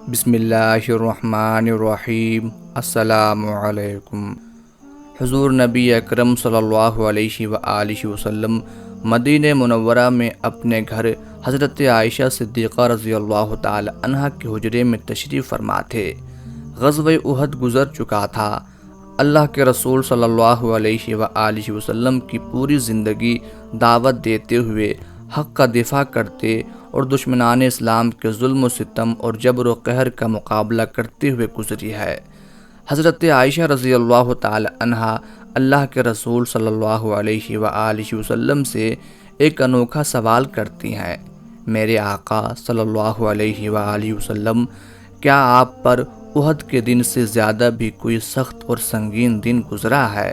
بسم اللہ الرحمن الرحیم۔ السلام علیکم۔ حضور نبی اکرم صلی اللہ علیہ وآلہ وسلم مدینہ منورہ میں اپنے گھر حضرت عائشہ صدیقہ رضی اللہ تعالی عنہا کے حجرے میں تشریف فرما تھے۔ غزوہ احد گزر چکا تھا۔ اللہ کے رسول صلی اللہ علیہ وآلہ وسلم کی پوری زندگی دعوت دیتے ہوئے، حق کا دفاع کرتے اور دشمنان اسلام کے ظلم و ستم اور جبر و قہر کا مقابلہ کرتے ہوئے گزری ہے۔ حضرت عائشہ رضی اللہ تعالی عنہا اللہ کے رسول صلی اللہ علیہ وآلہ وسلم سے ایک انوکھا سوال کرتی ہیں: میرے آقا صلی اللہ علیہ وآلہ وسلم، کیا آپ پر احد کے دن سے زیادہ بھی کوئی سخت اور سنگین دن گزرا ہے؟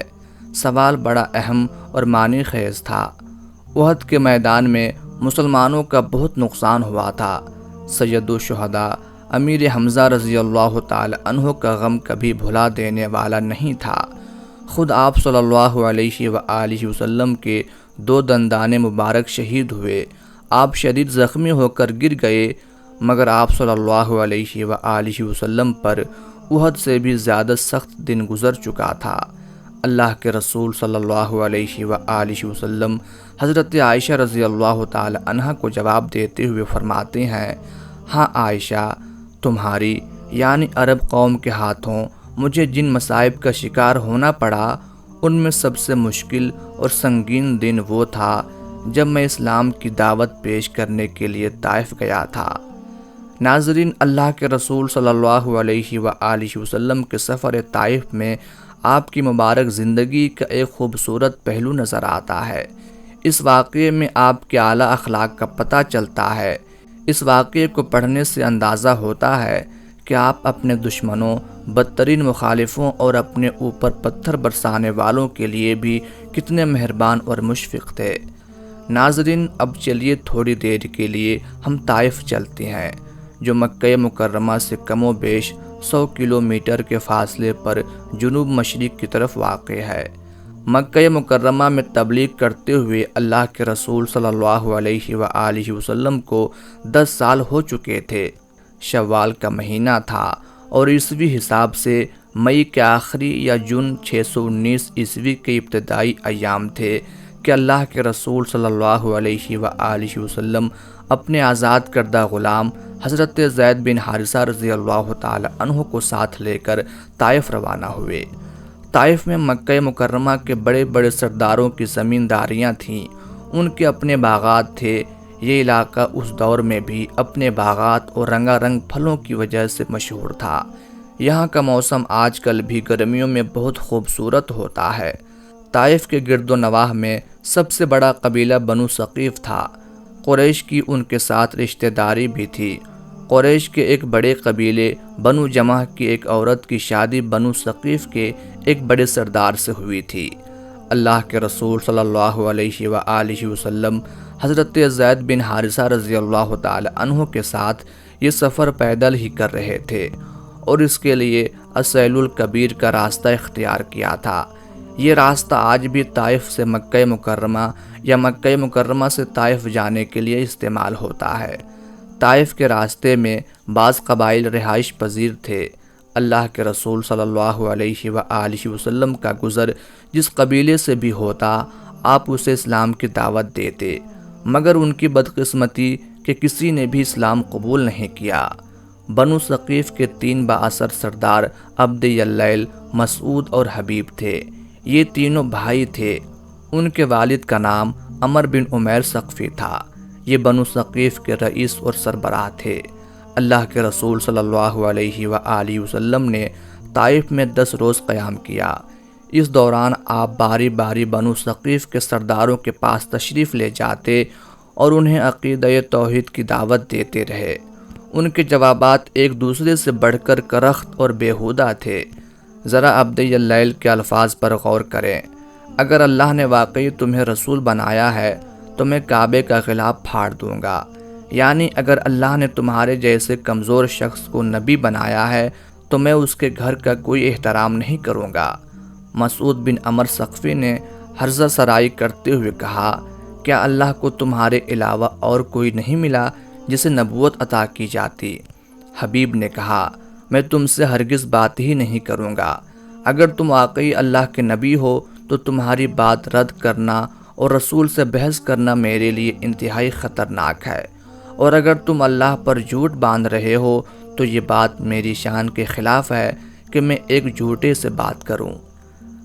سوال بڑا اہم اور معنی خیز تھا۔ احد کے میدان میں مسلمانوں کا بہت نقصان ہوا تھا۔ سید الشہداء امیر حمزہ رضی اللہ تعالی عنہ کا غم کبھی بھلا دینے والا نہیں تھا۔ خود آپ صلی اللہ علیہ وآلہ وسلم کے 2 دندان مبارک شہید ہوئے۔ آپ شدید زخمی ہو کر گر گئے، مگر آپ صلی اللہ علیہ وآلہ وسلم پر احد سے بھی زیادہ سخت دن گزر چکا تھا۔ اللہ کے رسول صلی اللہ علیہ وآلہ وسلم حضرت عائشہ رضی اللہ تعالی عنہا کو جواب دیتے ہوئے فرماتے ہیں: ہاں عائشہ، تمہاری یعنی عرب قوم کے ہاتھوں مجھے جن مصائب کا شکار ہونا پڑا، ان میں سب سے مشکل اور سنگین دن وہ تھا جب میں اسلام کی دعوت پیش کرنے کے لیے طائف گیا تھا۔ ناظرین، اللہ کے رسول صلی اللہ علیہ وآلہ وسلم کے سفر طائف میں آپ کی مبارک زندگی کا ایک خوبصورت پہلو نظر آتا ہے۔ اس واقعے میں آپ کے اعلیٰ اخلاق کا پتہ چلتا ہے۔ اس واقعے کو پڑھنے سے اندازہ ہوتا ہے کہ آپ اپنے دشمنوں، بدترین مخالفوں اور اپنے اوپر پتھر برسانے والوں کے لیے بھی کتنے مہربان اور مشفق تھے۔ ناظرین، اب چلیے تھوڑی دیر کے لیے ہم طائف چلتے ہیں، جو مکہ مکرمہ سے کم و بیش 100 کلومیٹر کے فاصلے پر جنوب مشرق کی طرف واقع ہے۔ مکہ مکرمہ میں تبلیغ کرتے ہوئے اللہ کے رسول صلی اللہ علیہ وآلہ وسلم کو 10 سال ہو چکے تھے۔ شوال کا مہینہ تھا اور عیسوی حساب سے مئی کے آخری یا جون 619 عیسوی کے ابتدائی ایام تھے کہ اللہ کے رسول صلی اللہ علیہ وآلہ وسلم اپنے آزاد کردہ غلام حضرت زید بن حارثہ رضی اللہ تعالی عنہ کو ساتھ لے کر طائف روانہ ہوئے۔ طائف میں مکہ مکرمہ کے بڑے بڑے سرداروں کی زمینداریاں تھیں، ان کے اپنے باغات تھے۔ یہ علاقہ اس دور میں بھی اپنے باغات اور رنگا رنگ پھلوں کی وجہ سے مشہور تھا۔ یہاں کا موسم آج کل بھی گرمیوں میں بہت خوبصورت ہوتا ہے۔ طائف کے گرد و نواح میں سب سے بڑا قبیلہ بنو ثقیف تھا۔ قریش کی ان کے ساتھ رشتہ داری بھی تھی۔ قریش کے ایک بڑے قبیلے بنو جمح کی ایک عورت کی شادی بنو ثقیف کے ایک بڑے سردار سے ہوئی تھی۔ اللہ کے رسول صلی اللہ علیہ وآلہ وسلم حضرت زید بن حارثہ رضی اللہ تعالی عنہ کے ساتھ یہ سفر پیدل ہی کر رہے تھے اور اس کے لیے السیل الکبیر کا راستہ اختیار کیا تھا۔ یہ راستہ آج بھی طائف سے مکہ مکرمہ یا مکہ مکرمہ سے طائف جانے کے لیے استعمال ہوتا ہے۔ طائف کے راستے میں بعض قبائل رہائش پذیر تھے۔ اللہ کے رسول صلی اللہ علیہ وآلہ وسلم کا گزر جس قبیلے سے بھی ہوتا، آپ اسے اسلام کی دعوت دیتے، مگر ان کی بدقسمتی کہ کسی نے بھی اسلام قبول نہیں کیا۔ بنو ثقیف کے 3 بااثر سردار عبد یلیل، مسعود اور حبیب تھے۔ یہ تینوں بھائی تھے۔ ان کے والد کا نام عمر بن عمیر ثقفی تھا۔ یہ بنو ثقیف کے رئیس اور سربراہ تھے۔ اللہ کے رسول صلی اللہ علیہ وآلہ وسلم نے طائف میں 10 روز قیام کیا۔ اس دوران آپ باری باری بنو ثقیف کے سرداروں کے پاس تشریف لے جاتے اور انہیں عقیدہ توحید کی دعوت دیتے رہے۔ ان کے جوابات ایک دوسرے سے بڑھ کر کرخت اور بیہودہ تھے۔ ذرا عبد یلیل کے الفاظ پر غور کریں: اگر اللہ نے واقعی تمہیں رسول بنایا ہے تو میں کعبے کا غلاف پھاڑ دوں گا، یعنی اگر اللہ نے تمہارے جیسے کمزور شخص کو نبی بنایا ہے تو میں اس کے گھر کا کوئی احترام نہیں کروں گا۔ مسعود بن عمر ثقفی نے ہرزہ سرائی کرتے ہوئے کہا: کیا اللہ کو تمہارے علاوہ اور کوئی نہیں ملا جسے نبوت عطا کی جاتی؟ حبیب نے کہا میں تم سے ہرگز بات ہی نہیں کروں گا، اگر تم واقعی اللہ کے نبی ہو تو تمہاری بات رد کرنا اور رسول سے بحث کرنا میرے لیے انتہائی خطرناک ہے، اور اگر تم اللہ پر جھوٹ باندھ رہے ہو تو یہ بات میری شان کے خلاف ہے کہ میں ایک جھوٹے سے بات کروں۔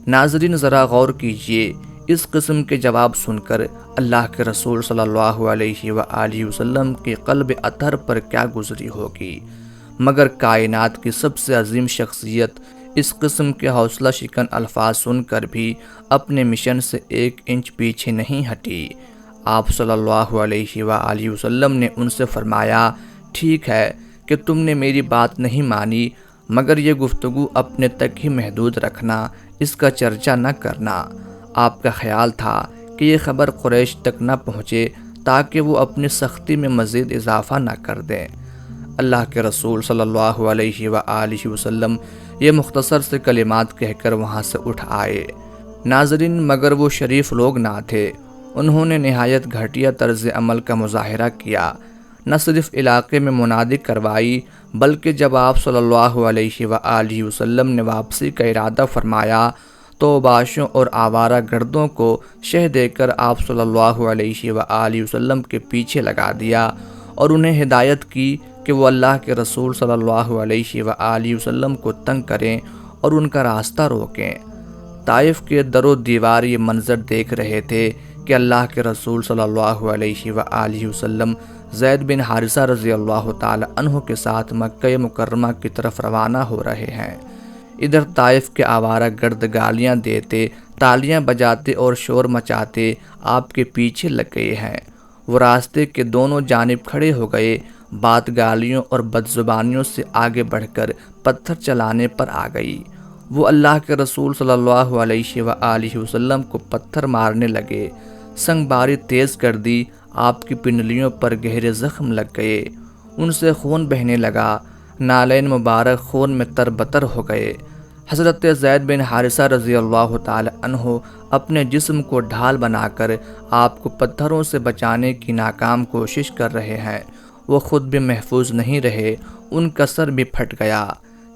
ناظرین ذرا غور کیجئے، اس قسم کے جواب سن کر اللہ کے رسول صلی اللہ علیہ وآلہ وسلم کے قلب اطہر پر کیا گزری ہوگی، مگر کائنات کی سب سے عظیم شخصیت اس قسم کے حوصلہ شکن الفاظ سن کر بھی اپنے مشن سے 1 انچ پیچھے نہیں ہٹی۔ آپ صلی اللہ علیہ وآلہ وسلم نے ان سے فرمایا ٹھیک ہے کہ تم نے میری بات نہیں مانی، مگر یہ گفتگو اپنے تک ہی محدود رکھنا، اس کا چرچا نہ کرنا۔ آپ کا خیال تھا کہ یہ خبر قریش تک نہ پہنچے تاکہ وہ اپنی سختی میں مزید اضافہ نہ کر دیں۔ اللہ کے رسول صلی اللہ علیہ وآلہ وسلم یہ مختصر سے کلمات کہہ کر وہاں سے اٹھ آئے۔ ناظرین مگر وہ شریف لوگ نہ تھے، انہوں نے نہایت گھٹیا طرز عمل کا مظاہرہ کیا۔ نہ صرف علاقے میں منادی کروائی بلکہ جب آپ صلی اللہ علیہ وآلہ وسلم نے واپسی کا ارادہ فرمایا تو باشوں اور آوارہ گردوں کو شہ دے کر آپ صلی اللہ علیہ وآلہ وسلم کے پیچھے لگا دیا اور انہیں ہدایت کی کہ وہ اللہ کے رسول صلی اللہ علیہ وآلہ وسلم کو تنگ کریں اور ان کا راستہ روکیں۔ طائف کے در و دیوار یہ منظر دیکھ رہے تھے کہ اللہ کے رسول صلی اللہ علیہ وآلہ وسلم زید بن حارثہ رضی اللہ تعالی عنہ کے ساتھ مکہ مکرمہ کی طرف روانہ ہو رہے ہیں۔ ادھر طائف کے آوارہ گرد گالیاں دیتے، تالیاں بجاتے اور شور مچاتے آپ کے پیچھے لگ گئے ہیں۔ وہ راستے کے دونوں جانب کھڑے ہو گئے، بات گالیوں اور بدزبانیوں سے آگے بڑھ کر پتھر چلانے پر آ گئی۔ وہ اللہ کے رسول صلی اللہ علیہ وآلہ وسلم کو پتھر مارنے لگے، سنگ باری تیز کر دی، آپ کی پنڈلیوں پر گہرے زخم لگ گئے، ان سے خون بہنے لگا، نالین مبارک خون میں تربتر ہو گئے۔ حضرت زید بن حارثہ رضی اللہ تعالی عنہ اپنے جسم کو ڈھال بنا کر آپ کو پتھروں سے بچانے کی ناکام کوشش کر رہے ہیں۔ وہ خود بھی محفوظ نہیں رہے، ان کا سر بھی پھٹ گیا۔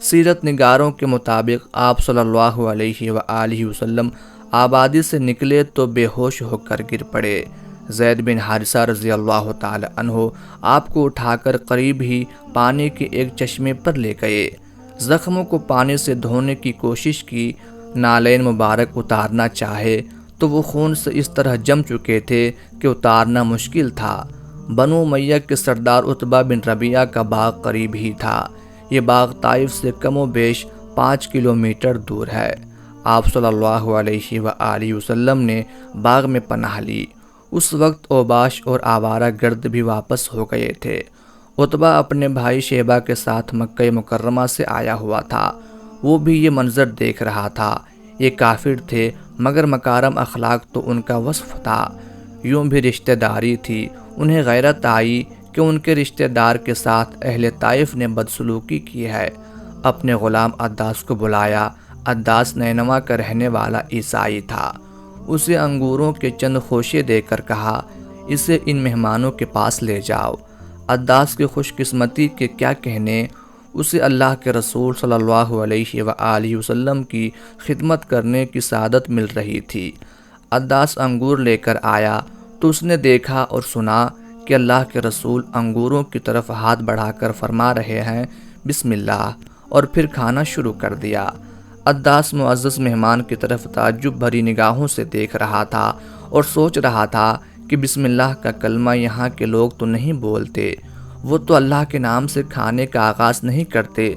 سیرت نگاروں کے مطابق آپ صلی اللہ علیہ وآلہ وسلم آبادی سے نکلے تو بے ہوش ہو کر گر پڑے۔ زید بن حارثہ رضی اللہ تعالی عنہ آپ کو اٹھا کر قریب ہی پانی کے ایک چشمے پر لے گئے، زخموں کو پانی سے دھونے کی کوشش کی، نالین مبارک اتارنا چاہے تو وہ خون سے اس طرح جم چکے تھے کہ اتارنا مشکل تھا۔ بنو امیہ کے سردار عتبہ بن ربیعہ کا باغ قریب ہی تھا۔ یہ باغ طائف سے کم و بیش 5 کلومیٹر دور ہے۔ آپ صلی اللہ علیہ وآلہ وسلم نے باغ میں پناہ لی۔ اس وقت اوباش اور آوارہ گرد بھی واپس ہو گئے تھے۔ عتبہ اپنے بھائی شیبہ کے ساتھ مکہ مکرمہ سے آیا ہوا تھا، وہ بھی یہ منظر دیکھ رہا تھا۔ یہ کافر تھے مگر مکارم اخلاق تو ان کا وصف تھا۔ یوں بھی رشتہ داری تھی، انہیں غیرت آئی کہ ان کے رشتہ دار کے ساتھ اہل طائف نے بدسلوکی کی ہے۔ اپنے غلام عداس کو بلایا۔ عداس نینوا کا رہنے والا عیسائی تھا۔ اسے انگوروں کے چند خوشے دے کر کہا اسے ان مہمانوں کے پاس لے جاؤ۔ عداس کی خوش قسمتی کے کیا کہنے، اسے اللہ کے رسول صلی اللہ علیہ وآلہ وسلم کی خدمت کرنے کی سعادت مل رہی تھی۔ عداس انگور لے کر آیا تو اس نے دیکھا اور سنا کہ اللہ کے رسول انگوروں کی طرف ہاتھ بڑھا کر فرما رہے ہیں بسم اللہ، اور پھر کھانا شروع کر دیا۔ عداس معزز مہمان کی طرف تعجب بھری نگاہوں سے دیکھ رہا تھا اور سوچ رہا تھا کہ بسم اللہ کا کلمہ یہاں کے لوگ تو نہیں بولتے، وہ تو اللہ کے نام سے کھانے کا آغاز نہیں کرتے۔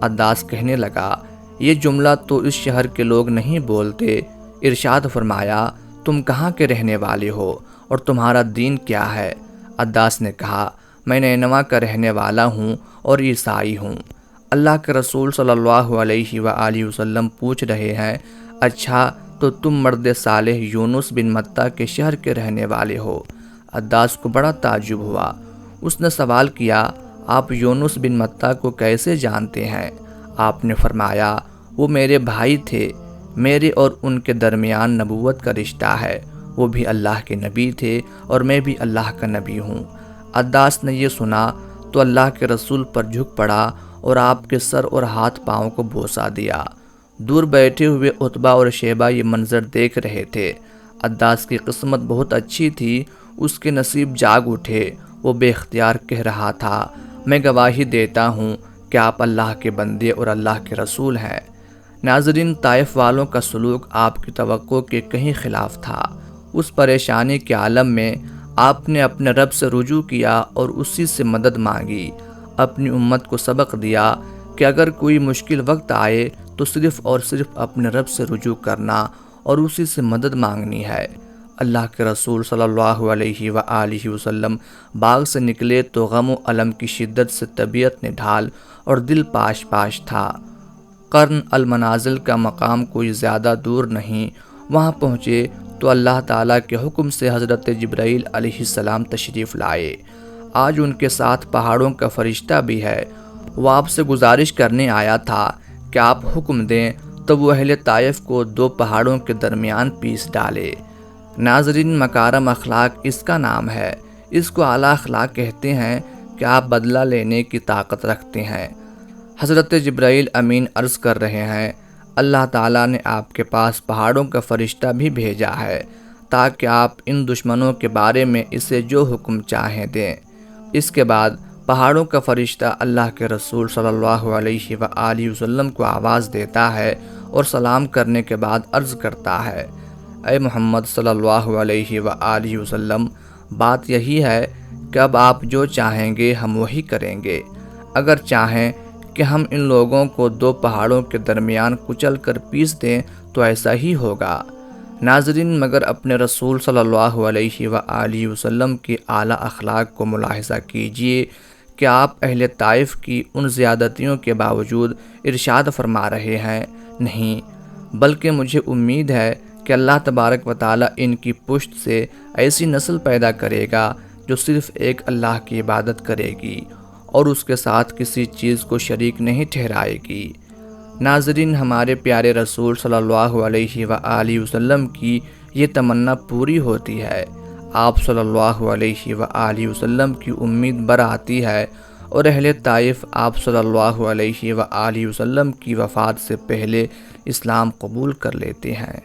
عداس کہنے لگا یہ جملہ تو اس شہر کے لوگ نہیں بولتے۔ ارشاد فرمایا تم کہاں کے رہنے والے ہو اور تمہارا دین کیا ہے؟ عداس نے کہا میں نینوا کا رہنے والا ہوں اور عیسائی ہوں۔ اللہ کے رسول صلی اللہ علیہ وآلہ وسلم پوچھ رہے ہیں اچھا تو تم مرد صالح یونس بن متہ کے شہر کے رہنے والے ہو؟ عداس کو بڑا تعجب ہوا۔ اس نے سوال کیا آپ یونس بن متہ کو کیسے جانتے ہیں؟ آپ نے فرمایا وہ میرے بھائی تھے، میرے اور ان کے درمیان نبوت کا رشتہ ہے، وہ بھی اللہ کے نبی تھے اور میں بھی اللہ کا نبی ہوں۔ عداس نے یہ سنا تو اللہ کے رسول پر جھک پڑا اور آپ کے سر اور ہاتھ پاؤں کو بوسہ دیا۔ دور بیٹھے ہوئے عتبہ اور شیبہ یہ منظر دیکھ رہے تھے۔ عداس کی قسمت بہت اچھی تھی، اس کے نصیب جاگ اٹھے۔ وہ بے اختیار کہہ رہا تھا، میں گواہی دیتا ہوں کہ آپ اللہ کے بندے اور اللہ کے رسول ہیں۔ ناظرین، طائف والوں کا سلوک آپ کی توقع کے کہیں خلاف تھا۔ اس پریشانی کے عالم میں آپ نے اپنے رب سے رجوع کیا اور اسی سے مدد مانگی۔ اپنی امت کو سبق دیا کہ اگر کوئی مشکل وقت آئے تو صرف اور صرف اپنے رب سے رجوع کرنا اور اسی سے مدد مانگنی ہے۔ اللہ کے رسول صلی اللہ علیہ وآلہ وسلم باغ سے نکلے تو غم و الم کی شدت سے طبیعت نڈھال اور دل پاش پاش تھا۔ قرن المنازل کا مقام کوئی زیادہ دور نہیں۔ وہاں پہنچے تو اللہ تعالیٰ کے حکم سے حضرت جبرائیل علیہ السلام تشریف لائے۔ آج ان کے ساتھ پہاڑوں کا فرشتہ بھی ہے۔ وہ آپ سے گزارش کرنے آیا تھا کہ آپ حکم دیں تو وہ اہل طائف کو دو پہاڑوں کے درمیان پیس ڈالے۔ ناظرین، مکارم اخلاق اس کا نام ہے۔ اس کو اعلیٰ اخلاق کہتے ہیں کہ آپ بدلہ لینے کی طاقت رکھتے ہیں۔ حضرت جبرائیل امین عرض کر رہے ہیں، اللہ تعالیٰ نے آپ کے پاس پہاڑوں کا فرشتہ بھی بھیجا ہے تاکہ آپ ان دشمنوں کے بارے میں اسے جو حکم چاہیں دیں۔ اس کے بعد پہاڑوں کا فرشتہ اللہ کے رسول صلی اللہ علیہ وآلہ وسلم کو آواز دیتا ہے اور سلام کرنے کے بعد عرض کرتا ہے، اے محمد صلی اللہ علیہ وآلہ وسلم، بات یہی ہے کہ اب آپ جو چاہیں گے ہم وہی کریں گے۔ اگر چاہیں کہ ہم ان لوگوں کو دو پہاڑوں کے درمیان کچل کر پیس دیں تو ایسا ہی ہوگا۔ ناظرین، مگر اپنے رسول صلی اللہ علیہ وآلہ وسلم کی اعلیٰ اخلاق کو ملاحظہ کیجئے کہ آپ اہل طائف کی ان زیادتیوں کے باوجود ارشاد فرما رہے ہیں، نہیں بلکہ مجھے امید ہے کہ اللہ تبارک و تعالیٰ ان کی پشت سے ایسی نسل پیدا کرے گا جو صرف ایک اللہ کی عبادت کرے گی اور اس کے ساتھ کسی چیز کو شریک نہیں ٹھہرائے گی۔ ناظرین، ہمارے پیارے رسول صلی اللہ علیہ وآلہ وسلم کی یہ تمنا پوری ہوتی ہے۔ آپ صلی اللہ علیہ وآلہ وسلم کی امید بر آتی ہے اور اہل طائف آپ صلی اللہ علیہ وآلہ وسلم کی وفات سے پہلے اسلام قبول کر لیتے ہیں۔